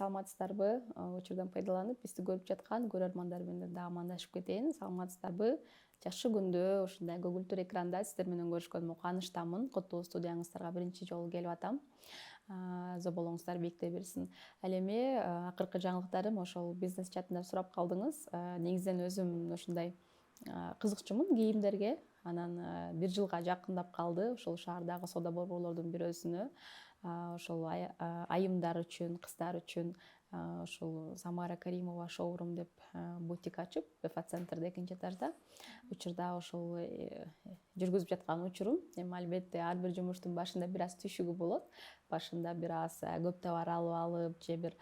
Саламатсыздарбы? Учурдан пайдаланып бизди көрүп жаткан көрөрмандар менен да амандашып кетейин. Саламатсыздарбы? Жакшы күндө ушундай көгүлтүр экранда сиздер менен көрүшкөнүмө кубанычтамын. Куту студияңыздарга биринчи жолу келип атам. Зоболоңуздар бийиктей берсин. Ал эми акыркы жаңылыктарым ошол бизнес чатында сурап калдыңыз. Негизинен өзүм ушундай кызыкчумун кийимдерге. Анан бир жылга жакындап калды ошол шаардагы соода борборлордун бирөөсүнө ошол айымдар үчүн, кыздар үчүн ошол Самара Каримова шоурум деп бутик ачып, Эфоцентрде экинчи этажда. Учурда ошол жүргүзүп жаткан учурум. Эми албетте ар бир жумуштун башында бир аз түйшүгү болот. Башында бир аз көп товар алып же бир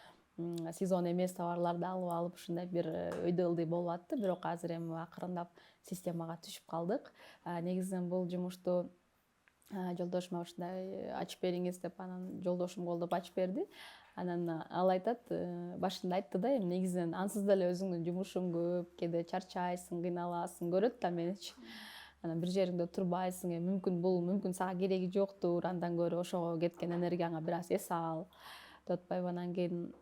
сезон эмес товарларды алып ушундай бир өйдө ылдый болуп атты. Бирок азыр эми акырындап системага түшүп калдык. Негизинен бул жумушту жолдошума ушундай ачып бериңиз деп анан жолдошум колдоп ачып берди. Анан ал айтат, башында айтты да, эми негизинен ансыз деле өзүңдүн жумушуң көп, кээде чарчайсың, кыйналасың, көрөт да меничи. Анан бир жериңде турбайсың, мүмкүн сага кереги жоктур, андан көрө ошого кеткен энергияңа бир аз эс ал деп атпайбы. Анан кийин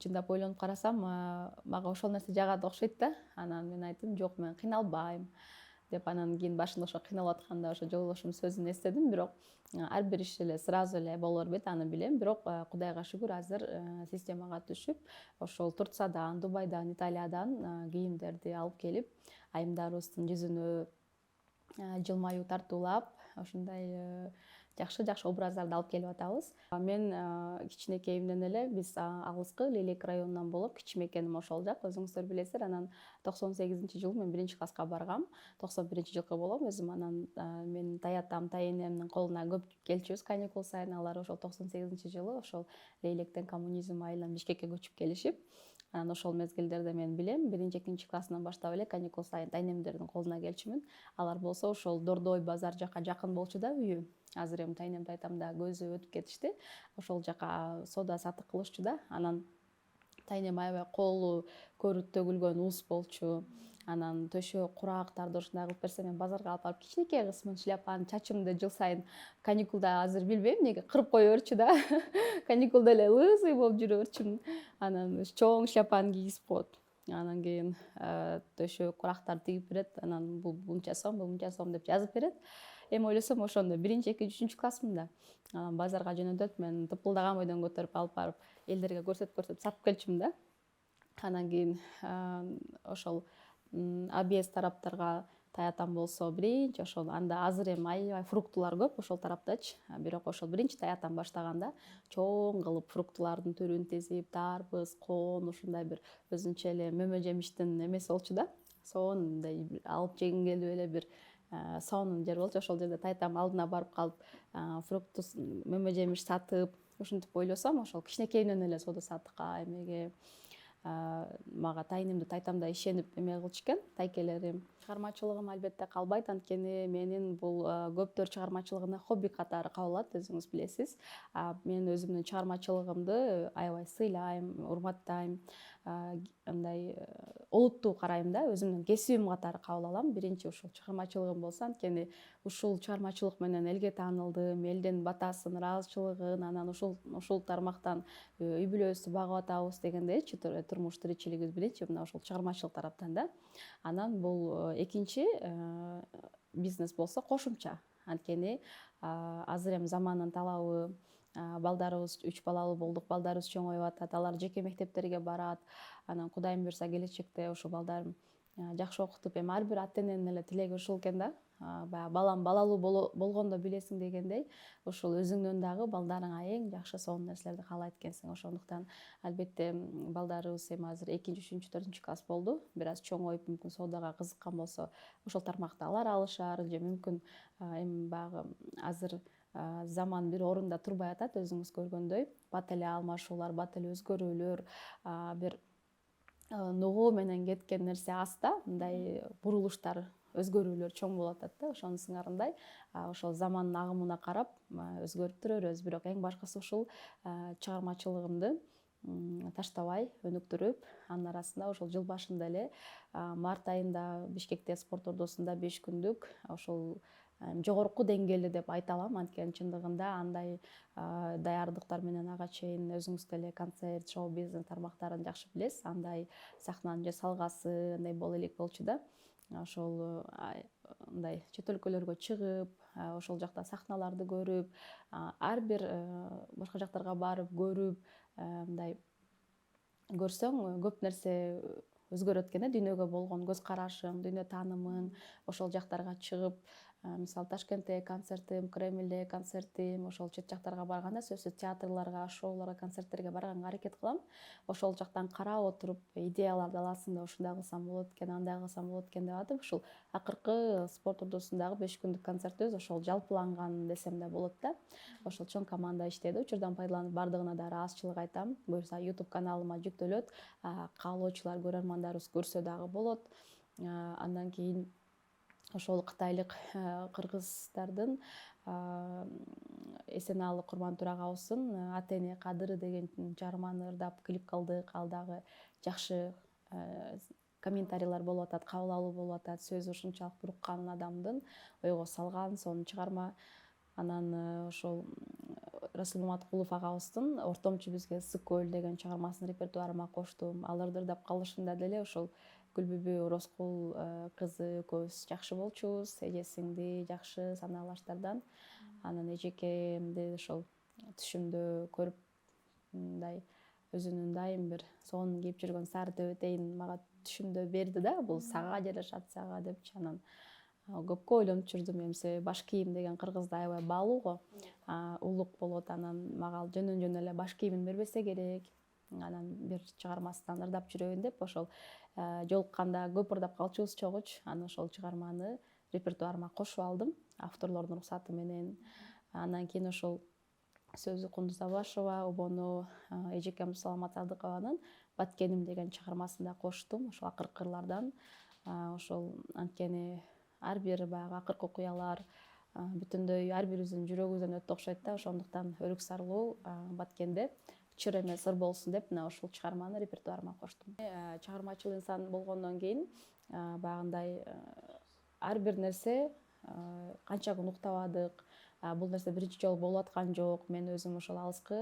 чындап ойлонуп карасам, мага ошол нерсе жагат окшойт да. Анан мен айттым, жок, мен кыйналбайм деп. Анан кийин башында ошо кыйналып атканда ошо жолдошумдун сөзүн эстедим. Бирок ар бир иш эле сразу эле боло бербейт, аны билем. Бирок Кудайга шүгүр, азыр системага түшүп, ошол Турциядан, Дубайдан, Италиядан кийимдерди алып келип, айымдарыбыздын жүзүнө жылмаюу тартуулап, ушундай жакшы образдарды алып келип атабыз. Мен кичинекейимден эле, биз алыскы Лелек районунан болуп, кичи мекеним ошол жак, өзүңүздөр билесиздер. Анан 98-жылы мен 1-класска баргам, 91-жылкы болом өзүм. Анан мен таятам, тайэнемдин колуна көп келчүбүз каникул сайын. Алар ошол 98-жылы ошол Лейлектен коммунизм айылынан Бишкекке көчүп келишип, анан ошол мезгилдерде мен билем, 1-2 классынан баштап эле каникул сайын тайнемдердин колуна келчүмүн. Алар болсо ошол Дордой базар жака жакын болчу да үйү. Азыр эми тайнем тайтам да көзү өтүп кетишти. Ошол жака соода сатык кылышчу да. Анан тайнем аябай колу көрүп төгүлгөн уус болчу. Анан төшөө курактарды ушундай кылып берсе, мен базарга алып барып кичинекей кызмын, шляпаны, чачымды жыл сайын каникулда, азыр билбейм эмнеге кырып кое берчү да. Каникулда эле лысый болуп жүрө берчүмүн. Анан чоң шляпаны кийгизип коет. Анан кийин төшөө курактарды тигип берет. Анан бул мынча сом деп жазып берет. Эми ойлосом, ошондо 1-2-3 классмын да. Анан базарга жөнөтөт, мен тыпылдаган бойдон көтөрүп алып барып элдерге көрсөтүп сатып келчүмүн да. Анан кийин ошол абс тараптарга таятам болсо биринчи ошол, анда азыр эми аябай фруктулар көп ошол тараптачы. Бирок ошол биринчи таятам баштаганда чоң кылып фруктулардын түрүн тизип, дарбыз, коон, ушундай бир өзүнчө эле мөмө жемиштин эмеси болчу да. Соон мындай алып жегиң келип эле бир сонун жер болчу. Ошол жерде таятам алдына барып калып, фрукту, мөмө жемиш сатып, ушинтип ойлосом, ошол кичинекейимден эле соода саттыкка, эмеге мага тайнемди тайтам да ишенип эме кылчу экен, тайкелерим. Чыгармачылыгым албетте калбайт, анткени менин бул көптөр чыгармачылыгына хобби катары кабыл алат, өзүңүз билесиз. Мен өзүмдүн чыгармачылыгымды аябай сыйлайм, урматтайм, мындай олуттуу карайм да, өзүмдүн кесибим катары кабыл алам. Биринчи ушул чыгармачылыгым болсо, анткени ушул чыгармачылык менен элге таанылдым, элдин батасын, ыраазычылыгын, анан ушул тармактан үй бүлөбүздү багып атабыз дегендейчи, турмуш тиричилигибиз билечи, мына ушул чыгармачылык тараптан да. Анан бул экинчи бизнес болсо кошумча, анткени азыр эми замандын талабы, балдарыбыз 3 балалуу болдук, балдарыбыз чоңоюп атат, алар жеке мектептерге барат. Анан Кудайым буйрса келечекте ошо балдарым жакшы окутуп, эми ар бир ата эненин эле тилеги ушул экен да. Баягы балам балалуу болгондо билесиң дегендей, ушул өзүңдөн дагы балдарыңа эң жакшы сонун нерселерди каалайт экенсиң. Ошондуктан албетте балдарыбыз эми азыр 2-3-4 класс болду. Бир аз чоңоюп, мүмкүн соодага кызыккан болсо, ошол тармакта алар алышар, же мүмкүн эми баягы азыр заман бир орунда турбай атат, өзүңүз көргөндөй. Бат эле алмашуулар, бат эле өзгөрүүлөр, бир нугуу менен кеткен нерсе аз да, мындай бурулуштар, өзгөрүүлөр чоң болуп атат да. Ошонун сыңарындай ошол замандын агымына карап өзгөрүп турө беребиз. Бирок эң башкысы ушул чыгармачылыгымды таштабай өнүктүрүп, анын арасында ошол жыл башында эле март айында Бишкекте спорт ордосунда 5 күндүк ошол жогорку деңгээлде деп айта алам, анткени чындыгында андай даярдыктар менен ага чейин өзүңүз деле концерт, шоу бизнес тармактарын жакшы билесиз. Андай сахнанын жасалгасы андай боло элек болчу да. Ошол мындай чет өлкөлөргө чыгып, ошол жакта сахналарды көрүп, ар бир башка жактарга барып көрүп, мындай көрсөң көп нерсе өзгөрөт экен да, дүйнөгө болгон көз карашың, дүйнө таанымың ошол жактарга чыгып, мисалы Ташкенттеги концертим, Кремльдеги концертим, ошол чет жактарга барганда сөзсүз театрларга, шоуларга, концерттерге барганга аракет кылам. Ошол жактан карап отуруп идеяларды аласың да, ушундай кылсам болот экен, андай кылсам болот экен деп атып, ушул акыркы спорт ордосундагы 5 күндүк концертибиз ошол жалпыланган десем да болот да. Ошол чоң команда иштеди. Учурдан пайдаланып бардыгына да ыраазычылык айтам. Буюрса YouTube каналыма жүктөлөт, каалоочулар, көрөрмандарыбыз көрсө дагы болот. Андан кийин ошол кытайлык кыргыздардын Эсеналы Курман Турагабыздын Атене Кадыры деген чыгарманы ырдап клип кылдык. Ал дагы жакшы комментарийлер болуп атат, кабыл алуу болуп атат. Сөзү ушунчалык буруккан адамдын ойго салган сонун чыгарма. Анан ошол Расул Маматкулов агабыздын Ортомчу бизге ысык көл деген чыгармасын репертуарыма коштум. Аларды ырдап калышында деле ошол Гүлбүбү Ороскул кызы экөөбүз жакшы болчубуз. Эжесиңди жакшы санаалаштардан. Анан эжекемди ошол түшүмдө көрүп, мындай өзүнүн дайым бир сонун кийип жүргөн сары төбөтейин мага түшүмдө берди да, бул сага жарашат сага депчи. Анан көпкө ойлонуп жүрдүм, эмсе баш кийим деген кыргызда аябай баалуу го, улук болот. Анан мага жөнүнөн эле баш кийимин бербесе керек. Анан бир чыгармасынан ырдап жүрөйүн деп ошол жолукканда көп ырдап калчубуз чогуч. Анан ошол чыгарманы репертуарыма кошуп алдым авторлордун уруксаты менен. Андан кийин ошол сөзү Кундуз Абашева, Обону эжекем Саламат Садыкованын Баткеним деген чыгармасын да коштум. Ошол акыркы ырлардан. Ошол анткени ар бир баягы акыркы окуялар бүтүндөй ар бирибиздин жүрөгүбүздөн өттү окшойт да. Ошондуктан өрүк сарылуу Баткенде чыр эмес ыр болсун деп мына ушул чыгарманы репертуарыма коштум. Чыгармачыл инсан болгондон кийин баягындай ар бир нерсе канча күн уктабадык. Бул нерсе биринчи жолу болуп аткан жок. Мен өзүм ошол алыскы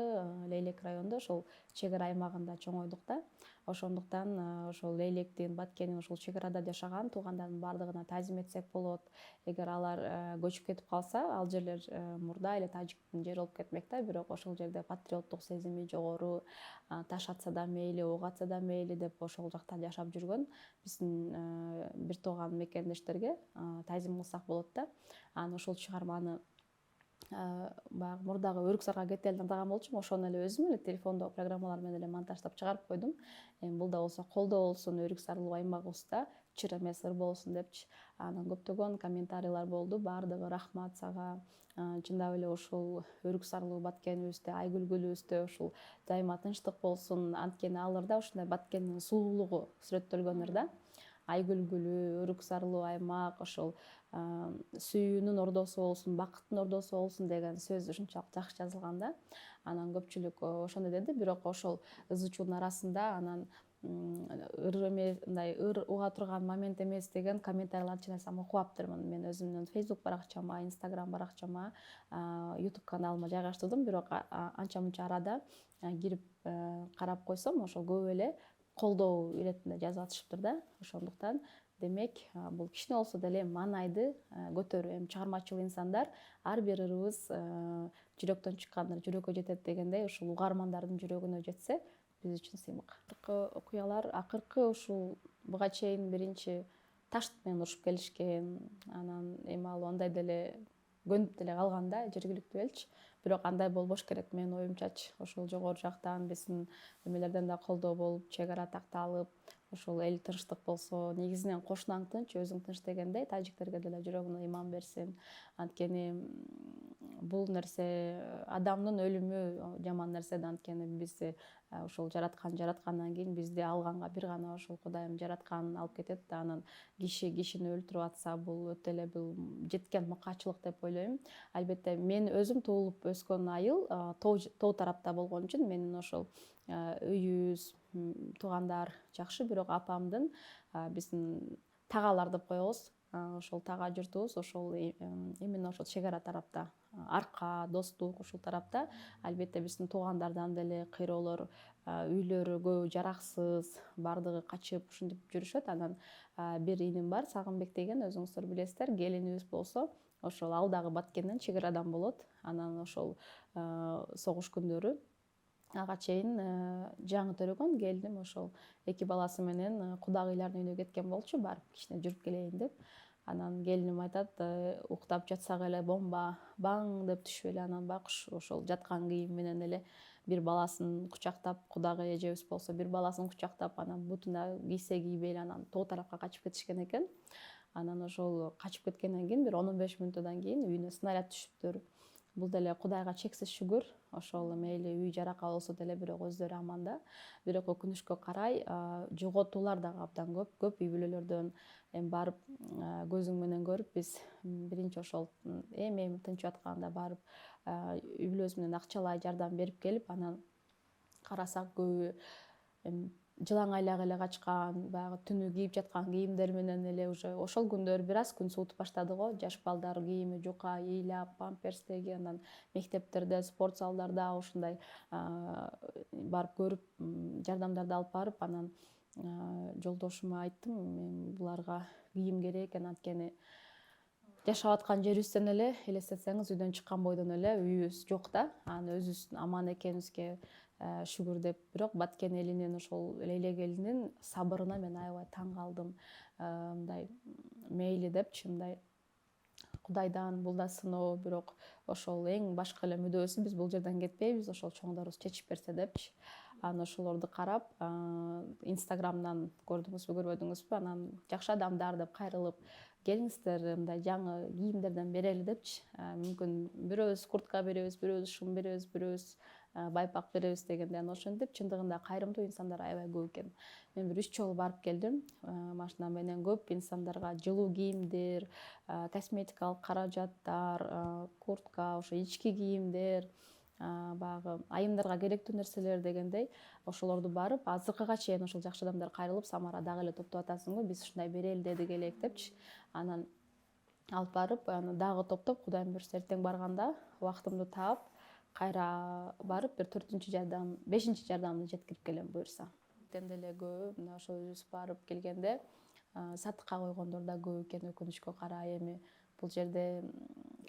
Лейлек районунда ошол чек ара аймагында чоңойдук да. Ошондуктан ошол Лейлектин, Баткендин ошол чек арада жашаган туугандардын баардыгына таазим этсек болот. Эгер алар көчүп кетип калса, ал жерлер мурда эле тажиктин жери болуп кетмек да. Бирок ошол жерде патриоттук сезими жогору, таш атса да мейли, ок атса да мейли деп ошол жакта жашап жүргөн биздин бир тууган мекендештерге таазим кылсак болот да. Анан ошол чыгарманы баягы мурдагы өрүк сарга кете эле ырдаган болчумун. Ошону эле өзүм эле телефондо программалар менен эле монтаждап чыгарып койдум. Бул да болсо колдоо болсун, өрүк сарылуу аймагыбызда чыр эмес ыр болсун депчи. Анан көптөгөн комментарийлер болду. Баардыгы рахмат сага. Чындап эле ушул өрүк сарылуу Баткенибизде, Айгүлгүлүбүздө ушул дайыма тынчтык болсун. Анткени ал ырда ушундай Баткендин сулуулугу сүрөттөлгөн ырда. Айгүлгүлүү, өрүк сарылуу аймак, ошол сүйүүнүн ордосу болсун, бакыттын ордосу болсун деген сөз ушунчалык жакшы жазылган да. Анан көпчүлүк ошондой деди, бирок ошол ыз чуунун арасында анан ыр эмес, мындай ыр уга турган момент эмес деген комментарийлерди чын айтсам окубаптырмын. Мен өзүмдүн Facebook баракчама, Instagram баракчама, YouTube каналыма жайгаштырдым, бирок анча мынча арада кирип карап койсом, ошол көп эле колдоо иретинде жазып атышыптыр да. Ошондуктан демек бул кичине болсо деле маанайды көтөрүү. Эми чыгармачыл инсандар ар бир ырыбыз жүрөктөн чыккандар жүрөккө жетет дегендей, ушул угармандардын жүрөгүнө жетсе биз үчүн сыймык. Акыркы окуялар, акыркы ушул буга чейин биринчи таш менен урушуп келишкен. Анан эми ал андай деле көнүп деле калган да, жергиликтүү элчи. Бирок андай болбош керек менин оюмчачы. Ошол жогору жактан биздин эмелерден да колдоо болуп, чек ара такталып, ошол эл тынчтык болсо, негизинен кошунаң тынч, өзүң тынч дегендей, тажиктерге деле жүрөгүнө иман берсин. Анткени бул нерсе адамдын өлүмү жаман нерсе да. Анткени бизди ошол жараткандан кийин бизди алганга бир гана ошол Кудайым жараткан алып кетет да. Анан кишини өлтүрүп атса, бул өтө эле бул жеткен мыкаачылык деп ойлойм. Албетте мен өзүм туулуп өскөн айыл тоо тарапта болгон үчүн менин ошол үйүбүз, туугандар жакшы, бирок апамдын биздин тагалар деп коебуз, ошол тага журтубуз ошол именно ошол чек ара тарапта, арка, достук ушул тарапта. Албетте биздин туугандардан деле кыйроолор, үйлөрү көбү жараксыз, баардыгы качып ушинтип жүрүшөт. Анан бир иним бар, Сагынбек деген, өзүңүздөр билесиздер. Келинибиз болсо ошол ал дагы Баткенден, чек арадан болот. Анан ошол согуш күндөрү ага чейин жаңы төрөгөн келиним ошол 2 баласы менен кудагыйлардын үйүнө кеткен болчу, барып кичине жүрүп келейин деп. Анан келиним айтат, уктап жатсак эле бомба баң деп түшүп эле, анан байкуш ошол жаткан кийим менен эле бир баласын кучактап, кудагый эжебиз болсо бир баласын кучактап, анан бутуна кийсе кийбей эле анан тоо тарапка качып кетишкен экен. Анан ошол качып кеткенден кийин бир 10-15 мүнөттөн кийин үйүнө снаряд түшүптүр. Бул деле Кудайга чексиз шүгүр. Ошол мейли үй жарака болсо деле бирок өздөрү аман да. Бирок өкүнүчкө карай жоготуулар дагы абдан көп. Көп үй бүлөлөрдөн эми барып көзүң менен көрүп, биз биринчи ошол эми тынчып атканда барып үй бүлөбүз менен акчалай жардам берип келип, анан карасак көбү жылаң айлак эле качкан, баягы түнү кийип жаткан кийимдер менен эле уже ошол күндөр бир аз күн суутуп баштады го. Жаш балдар кийими жука, ыйлап, памперстеги, анан мектептерде, спорт залдарда ушундай барып көрүп, жардамдарды алып барып, анан жолдошума айттым, мен буларга кийим керек экен, анткени жашап аткан жерибизден эле элестетсеңиз, үйдөн чыккан бойдон эле үйүбүз жок да. Анан өзүбүздүн аман экенибизге шүгүр деп. Бирок Баткен элинин, ошол Лейлек элинин сабырына мен аябай таң калдым. Мындай мейли депчи, мындай Кудайдан бул да сыноо, бирок ошол эң башкы эле мүдөөсү биз бул жерден кетпейбиз, ошол чоңдорубуз чечип берсе депчи. Анан ошолорду карап, Инстаграмдан көрдүңүзбү, көрбөдүңүзбү, анан жакшы адамдар деп кайрылып, келиңиздер, мындай жаңы кийимдерден берели депчи. Мүмкүн бирөөбүз куртка беребиз, бирөөбүз шум беребиз, бирөөбүз байпак беребиз дегенде, анан ошентип чындыгында кайрымдуу инсандар аябай көп экен. Мен бир 3 жолу барып келдим. Машина менен көп инсандарга жылуу кийимдер, косметикалык каражаттар, куртка, ошо ички кийимдер, баягы айымдарга керектүү нерселер дегендей, ошолорду барып, азыркыга чейин ошол жакшы адамдар кайрылып, Самара дагы эле топтоп атасыңбы, биз ушундай берели дедик элек депчи. Анан алып барып, аны дагы топтоп, Кудайым буйруса эртең барганда убактымды таап, кайра барып бир 4-чү жардам, 5-чи жардамды жеткирип келем буйруса. Деле көп мына ошо өзүбүз барып келгенде сатыкка койгондор да көп экен, өкүнүчкө карай. Эми бул жерде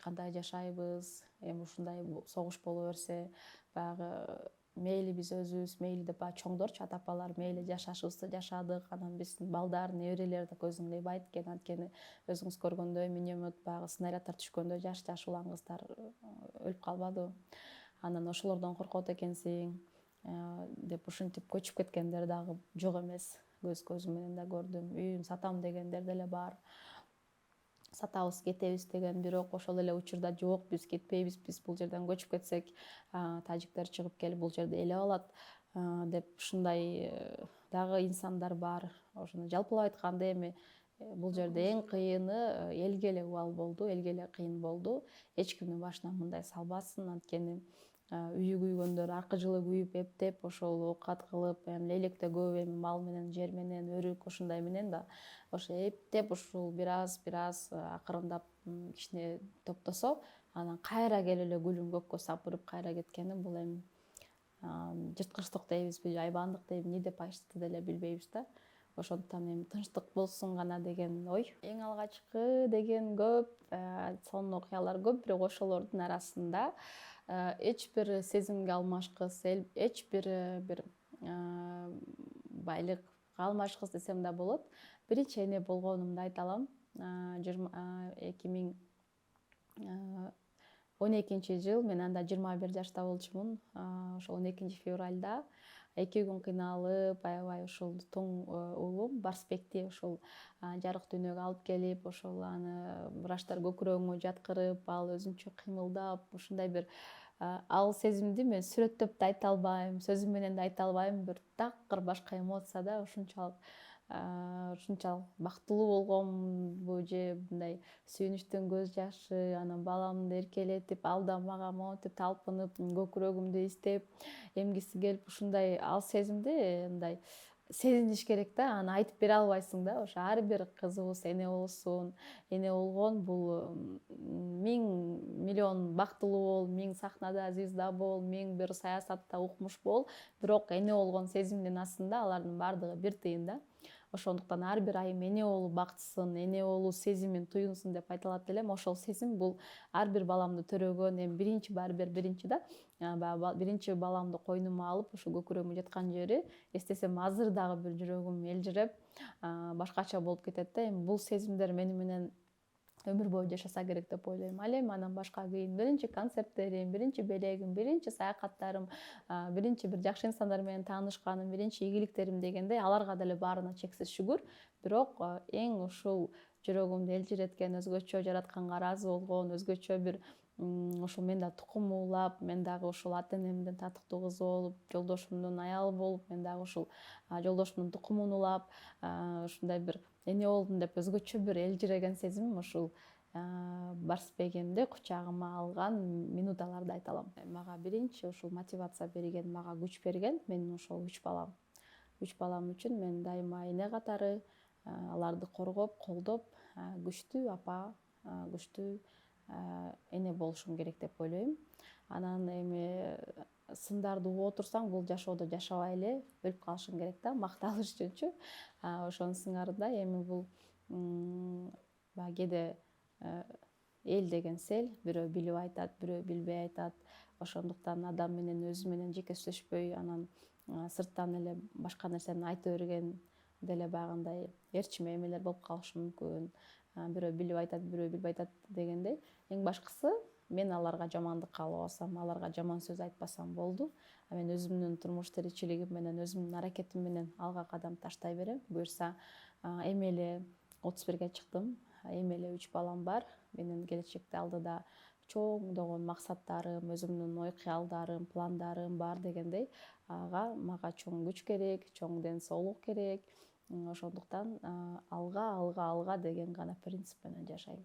кандай жашайбыз, эми ушундай согуш боло берсе, баягы мейли биз өзүбүз, мейли деп баягы чоңдорчу, ата апалар мейли жашашыбызды жашадык, анан биздин балдар, неберелер да көзүң ыйбайт экен, анткени өзүңүз көргөндөй миномет, баягы снаряддар түшкөндө жаш улан кыздар өлүп калбадыбы. Анан ошолордон коркот экенсиң деп ушинтип көчүп кеткендер дагы жок эмес. Көзүм менен да көрдүм. Үйүн сатам дегендер деле бар. Сатабыз, кетебиз деген, бирок ошол эле учурда жок, биз кетпейбиз, биз бул жерден көчүп кетсек, тажиктер чыгып келип бул жерди ээлеп алат деп ушундай дагы инсандар бар. Ошону жалпылап айтканда эми бул жерде эң кыйыны элге эле убал болду, элге эле кыйын болду. Эч кимдин башына мындай салбасын, анткени үйү күйгөндөр аркы жылы күйүп, эптеп, ошол оокат кылып, эми Лейлекте көп эми мал менен, жер менен, өрүк ушундай менен да, ошо эптеп ушул бир аз акырындап кичине топтосо, анан кайра келип эле гүлүн көккө сапырып кайра кеткени, бул эми жырткычтык дейбизби, айбандык дейбизби, эмне деп айтышты деле билбейбиз да. Ошондуктан эми тынчтык болсун гана деген ой. Эң алгачкы деген көп, сонун окуялар көп, бирок ошолордун арасында эч бир сезимге алмашкыс, эч бир байлыкка алмашкыс десем да болот. Биринчи эне болгонумду айта алам. 2012 жыл, мен анда 21 жашта болчумун. Ошол 12 февралда 2 күн кыйналып, аябай ушул тоң уулум Барсбекти ошол жарык дүйнөгө алып келип, ошол аны врачтар көкүрөгүмө жаткырып, ал өзүнчө кыймылдап, ушундай бир ал сезимди мен сүрөттөп да айта албайм, сөзүм менен да айта албайм. Бир такыр башка эмоция да, ушунчалык бактылуу болгомбу же мындай сүйүнүчтүн көз жашы, анан баламды эркелетип, ал да мага монтип талпынып, көкүрөгүмдү издеп, эмгиси келип, ушундай ал сезимди мындай сезиниш керек да, аны айтып бере албайсың да. Ошо ар бир кызыбыз эне болсун, эне болгон бул 1000 миллион бактылуу бол, 1000 сахнада звезда бол, 1000 бир саясатта укмуш бол, бирок эне болгон сезимдин астында алардын баардыгы бир тыйын да. Ошондуктан ар бир айым эне болуу бактысын, эне болуу сезимин туюнсун деп айта алат элем. Ошол сезим бул ар бир баламды төрөгөн, эми биринчи барыбир биринчи да. Баягы биринчи баламды койнума алып, ошо көкүрөгүмө жаткан жери эстесем азыр дагы бир жүрөгүм элжиреп, башкача болуп кетет да. Эми бул сезимдер мени менен өмүр бою жашаса керек деп ойлойм. Ал эми андан башка кийин биринчи концерттерим, биринчи белегим, биринчи саякаттарым, биринчи бир жакшы инсандар менен таанышканым, биринчи ийгиликтерим дегендей аларга деле баарына чексиз шүгүр. Бирок эң ушул жүрөгүмдү элжиреткен, өзгөчө жаратканга ыраазы болгон, өзгөчө бир ошо мен да тукум уулап, мен дагы ушул ата энемдин татыктуу кызы болуп, жолдошумдун аялы болуп, мен дагы ушул жолдошумдун тукумун улап, ушундай бир эне болдум деп өзгөчө бир элжиреген сезимим ушул барсбегимди кучагыма алган минуталарды айта алам. Мага биринчи ушул мотивация берген, мага күч берген менин ошол 3 балам. 3 балам үчүн мен дайыма эне катары аларды коргоп, колдоп, күчтүү апа, күчтүү эне болушум керек деп ойлойм. Анан эми сындарды угуп отурсаң, бул жашоодо жашабай эле өлүп калышың керек да, макталыш үчүнчү. Ошонун сыңары да эми бул баягы кээде эл деген сел, бирөө билип айтат, бирөө билбей айтат. Ошондуктан адам менен өзү менен жеке сүйлөшпөй, анан сырттан эле башка нерсени айта берген деле баягындай ээрчиме эмелер болуп калышы мүмкүн. Бирөө билип айтат, бирөө билбей айтат дегендей. Эң башкысы мен аларга жамандык каалабасам, аларга жаман сөз айтпасам болду. Мен өзүмдүн турмуш тиричилигим менен, өзүмдүн аракетим менен алга кадам таштай берем. Буюрса, эми эле 31-ге чыктым. Эми эле 3 балам бар. Менин келечекте алдыда чоңдогон максаттарым, өзүмдүн ой кыялдарым, пландарым бар дегендей. Мага чоң күч керек, чоң ден соолук керек. Ошондуктан алга деген гана принцип менен жашайм.